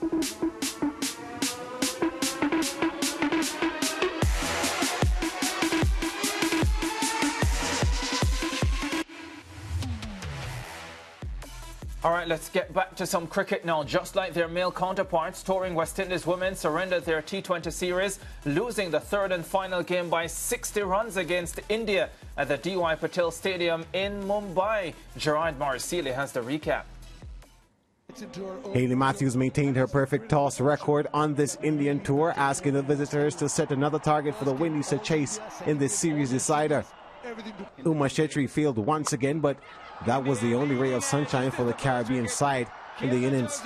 All right, let's get back to some cricket now. Just like their male counterparts, touring West Indies women surrendered their T20 series, losing the third and final game by 60 runs against India at the D.Y. Patel Stadium in Mumbai. Gerard Marsili has the recap. Hayley Matthews maintained her perfect toss record on this Indian tour, asking the visitors to set another target for the Windies to chase in this series decider. Uma Shetty failed once again, but that was the only ray of sunshine for the Caribbean side in the innings.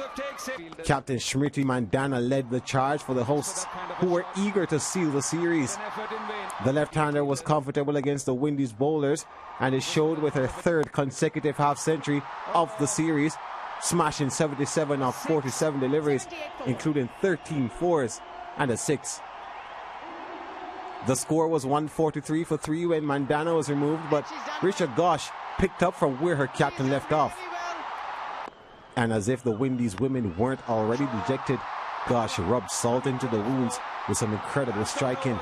Captain Smriti Mandana led the charge for the hosts, who were eager to seal the series. The left-hander was comfortable against the Windies bowlers, and it showed with her third consecutive half-century of the series, smashing 77 of 47 deliveries, including 13 fours and a six. The score was 143 for 3 when Mandana was removed, but Risha Ghosh picked up from where her captain left off. And as if the Windies women weren't already dejected, Ghosh rubbed salt into the wounds with some incredible striking.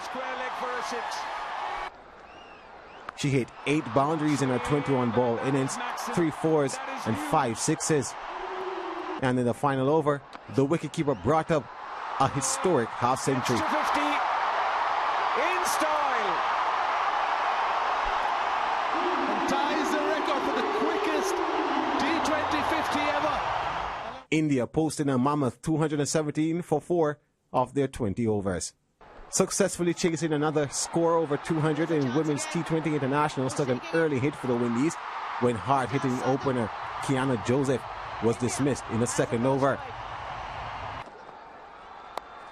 She hit 8 boundaries in her 21-ball innings, 3 fours and 5 sixes. And in the final over, the wicketkeeper brought up a historic half-century. In style, and ties the record for the quickest T20 50 ever. India posted a mammoth 217 for 4 of their 20 overs. Successfully chasing another score over 200 in women's T20 internationals took an early hit for the Windies when hard-hitting opener Kiana Joseph was dismissed in the second over.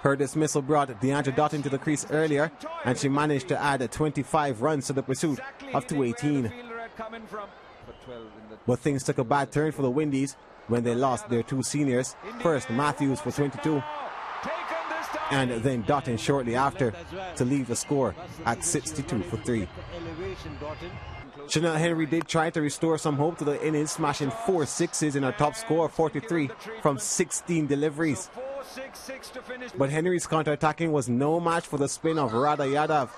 Her dismissal brought Deandra Dottin to the crease earlier, and she managed to add 25 runs to the pursuit of 218. But things took a bad turn for the Windies when they lost their 2 seniors, first Matthews for 22, and then Dottin shortly after, to leave the score at 62 for 3. Chanel Henry did try to restore some hope to the innings, smashing 4 sixes in her top score of 43 from 16 deliveries. But Henry's counter-attacking was no match for the spin of Radha Yadav,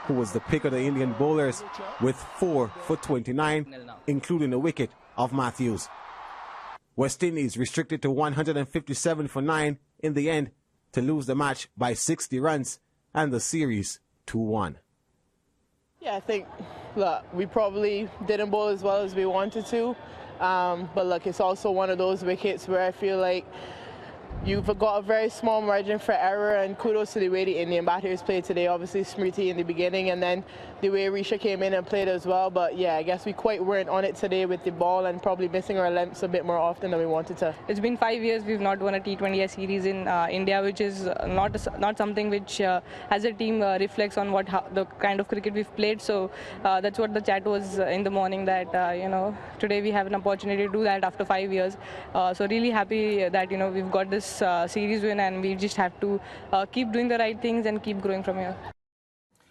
who was the pick of the Indian bowlers, with 4 for 29, including the wicket of Matthews. West Indies restricted to 157 for 9 in the end to lose the match by 60 runs and the series 2-1. Yeah, I think, look, we probably didn't bowl as well as we wanted to, but look, it's also one of those wickets where I feel like you've got a very small margin for error, and kudos to the way the Indian batters played today. Obviously Smriti in the beginning, and then the way Risha came in and played as well. But yeah, I guess we quite weren't on it today with the ball and probably missing our lengths a bit more often than we wanted to. It's been 5 years we've not won a T20I series in India, which is not something which as a team reflects on the kind of cricket we've played. So that's what the chat was in the morning, that today we have an opportunity to do that after 5 years. So really happy that we've got this series win, and we just have to keep doing the right things and keep growing from here.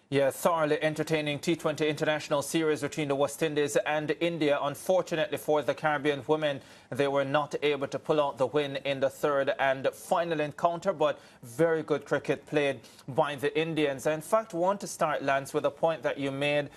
Yeah, thoroughly entertaining T20 international series between the West Indies and India. Unfortunately for the Caribbean women, they were not able to pull out the win in the third and final encounter, but very good cricket played by the Indians. I, in fact, want to start, Lance, with a point that you made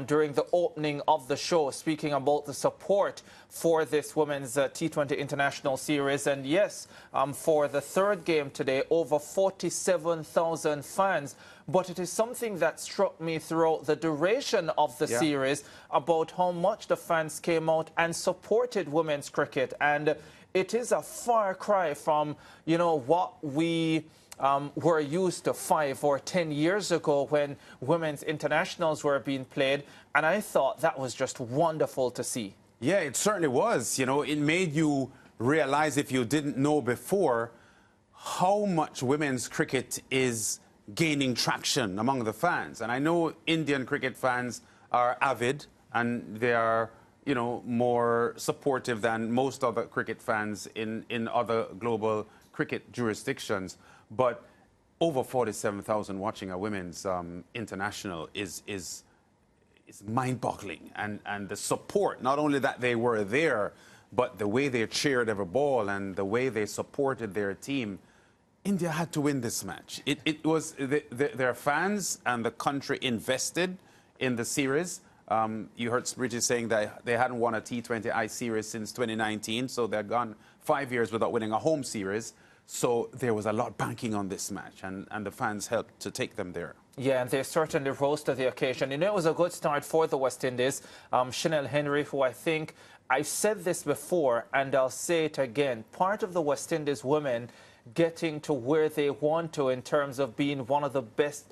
during the opening of the show, speaking about the support for this women's T20 international series. And yes, for the third game today, over 47,000 fans. But it is something that struck me throughout the duration of the series about how much the fans came out and supported women's cricket. And it is a far cry from, what we were used to 5 or 10 years ago when women's internationals were being played. And I thought that was just wonderful to see. Yeah, it certainly was. It made you realize, if you didn't know before, how much women's cricket is gaining traction among the fans. And I know Indian cricket fans are avid, and they are, more supportive than most other cricket fans in other global cricket jurisdictions. But over 47,000 watching a women's international is mind-boggling. And the support, not only that they were there, but the way they cheered every ball and the way they supported their team, India had to win this match. It was their fans and the country invested in the series. You heard Bridget saying that they hadn't won a T20I series since 2019, so they'd gone 5 years without winning a home series. So there was a lot banking on this match, and the fans helped to take them there. Yeah, and they certainly rose to the occasion. You know, it was a good start for the West Indies. Chanel Henry, who I think, I've said this before, and I'll say it again, part of the West Indies women getting to where they want to in terms of being one of the best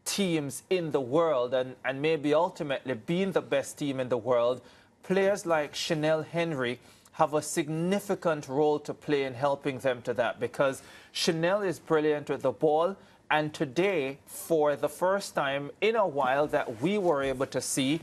teams in the world and maybe ultimately being the best team in the world, players like Chanel Henry have a significant role to play in helping them to that, because Chanel is brilliant with the ball, and today, for the first time in a while that we were able to see,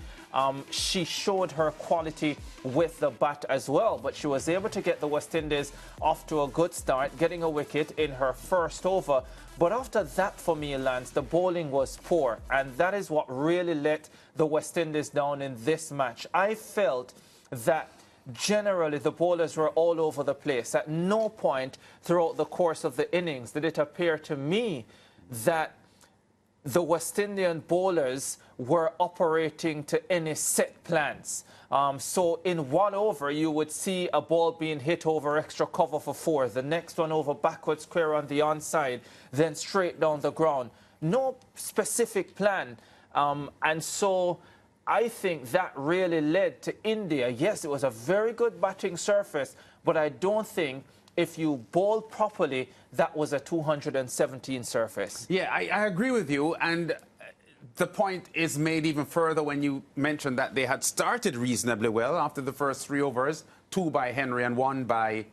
she showed her quality with the bat as well. But she was able to get the West Indies off to a good start, getting a wicket in her first over. But after that, for me, Lance, the bowling was poor, and that is what really let the West Indies down in this match. I felt that generally the bowlers were all over the place. At no point throughout the course of the innings did it appear to me that the West Indian bowlers were operating to any set plans. So in one over, you would see a ball being hit over extra cover for 4, the next one over backward square on the onside, then straight down the ground. No specific plan. And so I think that really led to India. Yes, it was a very good batting surface, but I don't think if you bowl properly, that was a 217 surface. Yeah, I agree with you. And the point is made even further when you mentioned that they had started reasonably well after the first 3 overs, 2 by Henry and 1 by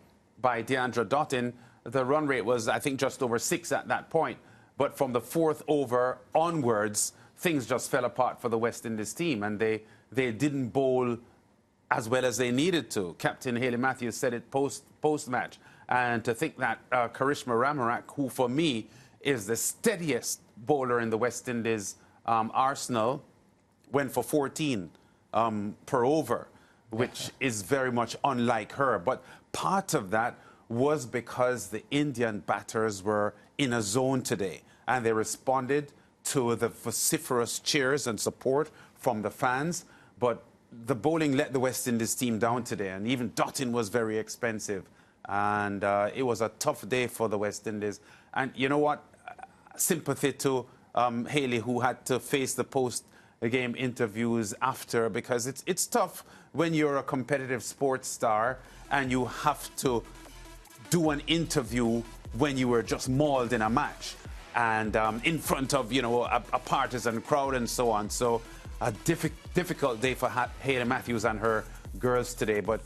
Deandra Dottin. The run rate was, I think, just over 6 at that point. But from the 4th over onwards, things just fell apart for the West Indies team, and they didn't bowl as well as they needed to. Captain Hayley Matthews said it post-match. And to think that Karishma Ramarak, who for me is the steadiest bowler in the West Indies arsenal, went for 14 per over, which is very much unlike her. But part of that was because the Indian batters were in a zone today, and they responded to the vociferous cheers and support from the fans. But the bowling let the West Indies team down today, and even Dottin was very expensive. And it was a tough day for the West Indies. And you know what? Sympathy to Hayley, who had to face the post-game interviews after, because it's tough when you're a competitive sports star and you have to do an interview when you were just mauled in a match and in front of, you know, a partisan crowd and so on. So a difficult day for Hayley Matthews and her girls today. But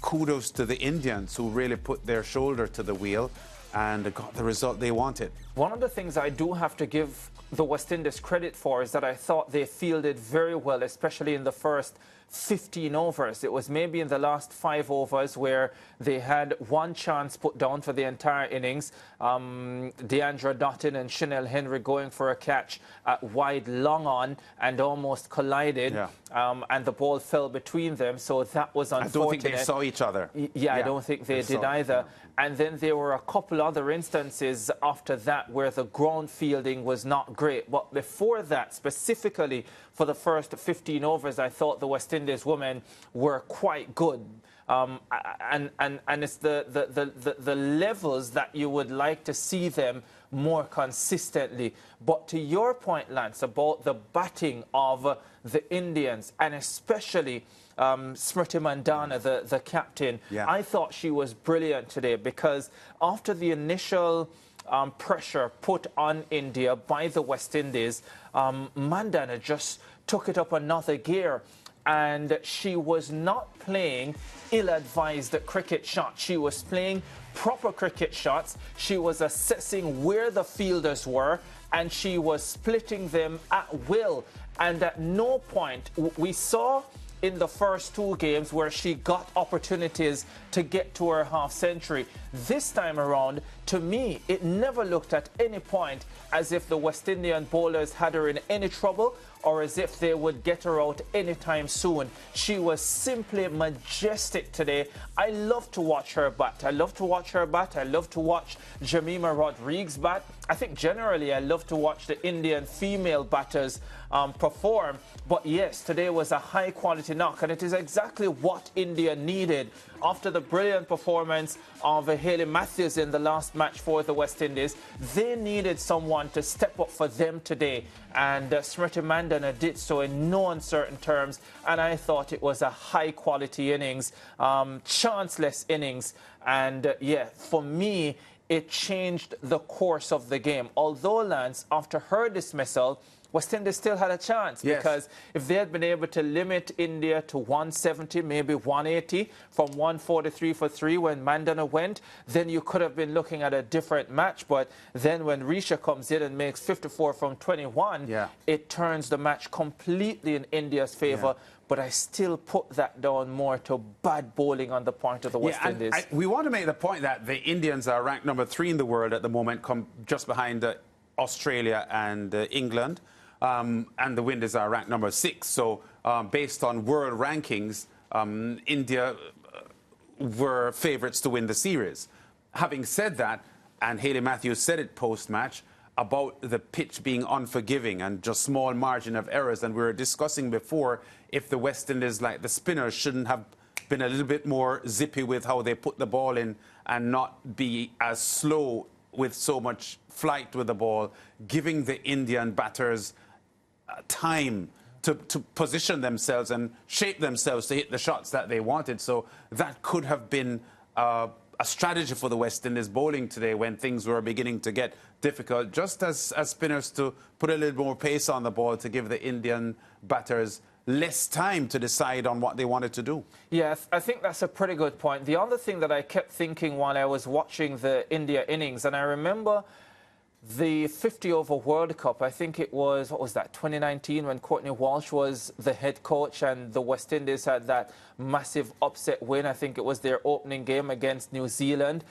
kudos to the Indians, who really put their shoulder to the wheel and got the result they wanted. One of the things I do have to give the West Indies credit for is that I thought they fielded very well, especially in the first 15 overs. It was maybe in the last 5 overs where they had one chance put down for the entire innings. Deandra Dottin and Chanel Henry going for a catch wide long on and almost collided. Yeah. And the ball fell between them, so that was unfortunate. I don't think they saw each other. Yeah, I don't think they did either. Yeah. And then there were a couple other instances after that where the ground fielding was not great. But before that, specifically for the first 15 overs, I thought the West Indies women were quite good. And it's the levels that you would like to see them more consistently. But to your point, Lance, about the batting of the Indians, and especially Smriti Mandana, the captain, yeah. I thought she was brilliant today, because after the initial pressure put on India by the West Indies, Mandana just took it up another gear. And she was not playing ill-advised cricket shots. She was playing proper cricket shots. She was assessing where the fielders were, and she was splitting them at will. And at no point, we saw in the first 2 games where she got opportunities to get to her half-century. This time around, to me, it never looked at any point as if the West Indian bowlers had her in any trouble or as if they would get her out anytime soon. She was simply majestic today. I love to watch her bat. I love to watch her bat. I love to watch Jemima Rodriguez bat. I think generally I love to watch the Indian female batters perform. But yes, today was a high quality knock, and it is exactly what India needed after the brilliant performance of Hayley Matthews in the last match for the West Indies. They needed someone to step up for them today, and Smriti Mandana did so in no uncertain terms, and I thought it was a high quality innings, chanceless innings, and yeah, for me it changed the course of the game. Although, Lance, after her dismissal, West Indies still had a chance, because if they had been able to limit India to 170, maybe 180 from 143 for 3 when Mandana went, then you could have been looking at a different match. But then when Risha comes in and makes 54 from 21, it turns the match completely in India's favour. But I still put that down more to bad bowling on the part of the West Indies. We want to make the point that the Indians are ranked number 3 in the world at the moment, just behind Australia and England. And the Windies are ranked number 6. So based on world rankings, India were favourites to win the series. Having said that, and Hayley Matthews said it post-match, about the pitch being unforgiving and just small margin of errors. And we were discussing before if the West Indies, like the spinners, shouldn't have been a little bit more zippy with how they put the ball in and not be as slow with so much flight with the ball, giving the Indian batters time to position themselves and shape themselves to hit the shots that they wanted. So that could have been a strategy for the West Indies bowling today when things were beginning to get difficult, just as spinners to put a little more pace on the ball to give the Indian batters less time to decide on what they wanted to do. Yes, I think that's a pretty good point. The other thing that I kept thinking while I was watching the India innings, and I remember the 50-over World Cup, I think it was, what was that, 2019, when Courtney Walsh was the head coach and the West Indies had that massive upset win. I think it was their opening game against New Zealand,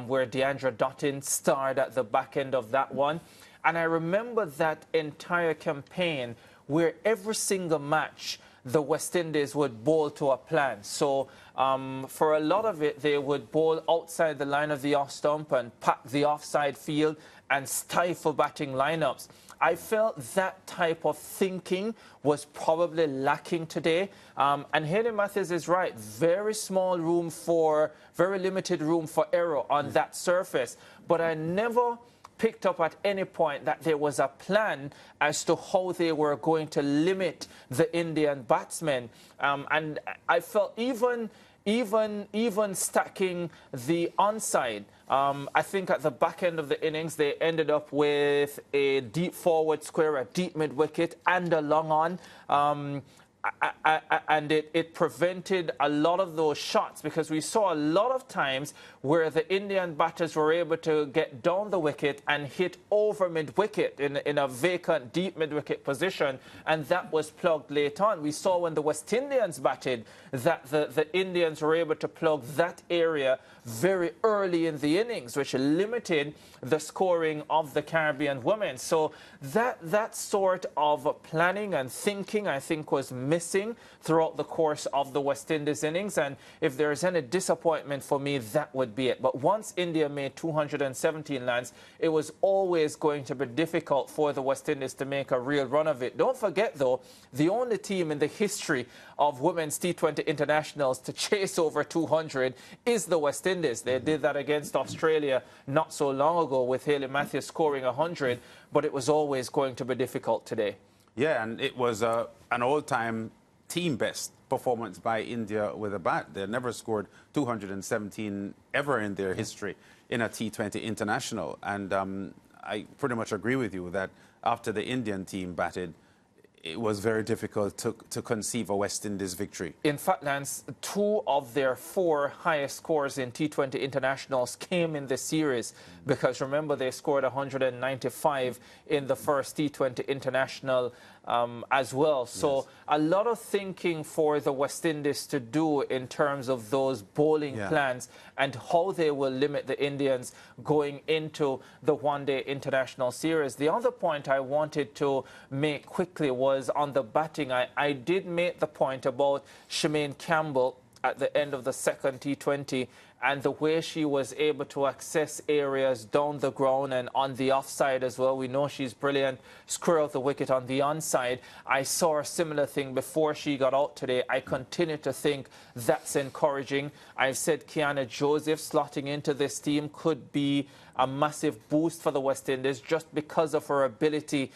where Deandra Dottin starred at the back end of that one. And I remember that entire campaign where every single match the West Indies would bowl to a plan. So for a lot of it, they would bowl outside the line of the off stump and pack the offside field and stifle batting lineups. I felt that type of thinking was probably lacking today. And Hayley Matthews is right. Very limited room for error on that surface. But I never picked up at any point that there was a plan as to how they were going to limit the Indian batsmen. And I felt even stacking the onside, I think at the back end of the innings, they ended up with a deep forward square, a deep mid-wicket, and a long on. And it prevented a lot of those shots, because we saw a lot of times where the Indian batters were able to get down the wicket and hit over mid-wicket in a vacant deep mid-wicket position, and that was plugged late on. We saw when the West Indians batted that the Indians were able to plug that area very early in the innings, which limited the scoring of the Caribbean women. So that sort of planning and thinking, I think, was missing throughout the course of the West Indies innings. And if there's any disappointment for me, that would be it. But once India made 217 runs, it was always going to be difficult for the West Indies to make a real run of it. Don't forget, though, the only team in the history of women's T20 internationals to chase over 200 is the West Indies. They did that against Australia not so long ago with Hayley Matthews scoring 100, but it was always going to be difficult today. Yeah, and it was an all-time team best performance by India with a bat. They never scored 217 ever in their history in a T20 international. And I pretty much agree with you that after the Indian team batted, it was very difficult to conceive a West Indies victory. In fact, Lance, 2 of their 4 highest scores in T20 internationals came in this series, because remember, they scored 195 in the first T20 international as well. So a lot of thinking for the West Indies to do in terms of those bowling plans. and how they will limit the Indians going into the one-day international series. The other point I wanted to make quickly was on the batting. I did make the point about Shemaine Campbell at the end of the second T20 and the way she was able to access areas down the ground and on the offside as well. We know she's brilliant, square out the wicket on the onside. I saw a similar thing before she got out today. I continue to think that's encouraging. I've said Kiana Joseph slotting into this team could be a massive boost for the West Indies just because of her ability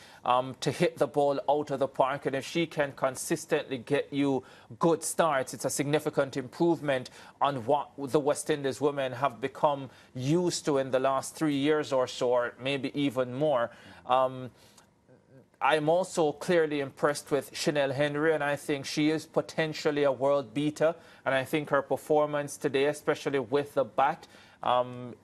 to hit the ball out of the park. And if she can consistently get you good starts, it's a significant improvement on what the West Indies women have become used to in the last 3 years or so, or maybe even more. I'm also clearly impressed with Chanel Henry, and I think she is potentially a world beater. And I think her performance today, especially with the bat,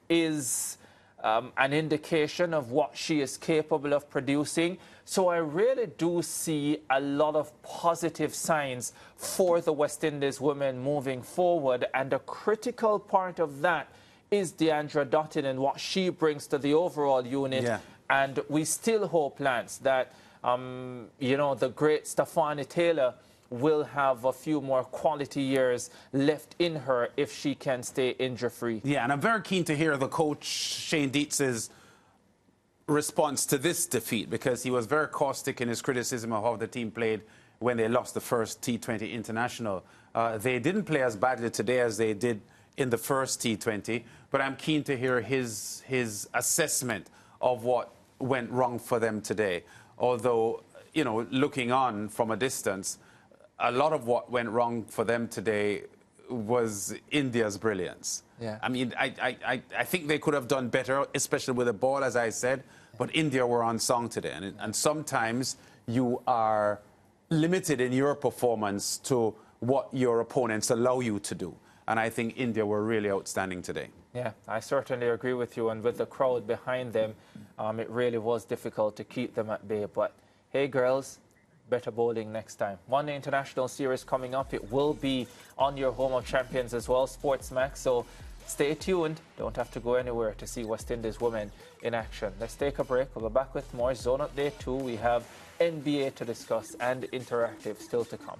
is an indication of what she is capable of producing. So I really do see a lot of positive signs for the West Indies women moving forward. And a critical part of that is Deandra Dottin and what she brings to the overall unit. Yeah. And we still hope, Lance, that, you know, the great Stefani Taylor will have a few more quality years left in her if she can stay injury-free. Yeah, and I'm very keen to hear the coach, Shane Dietz's response to this defeat, because he was very caustic in his criticism of how the team played when they lost the first T20 International. They didn't play as badly today as they did in the first T20, but I'm keen to hear his assessment of what went wrong for them today. Although, you know, looking on from a distance, a lot of what went wrong for them today was India's brilliance. Yeah. I mean, I think they could have done better, especially with the ball, as I said, but India were on song today. And sometimes you are limited in your performance to what your opponents allow you to do. And I think India were really outstanding today. Yeah, I certainly agree with you. And with the crowd behind them, it really was difficult to keep them at bay. But hey, girls, better bowling next time. One day international series coming up. It will be on your home of champions as well, SportsMax. So stay tuned. Don't have to go anywhere to see West Indies women in action. Let's take a break. We'll be back with more Zone Update 2. We have NBA to discuss and interactive still to come.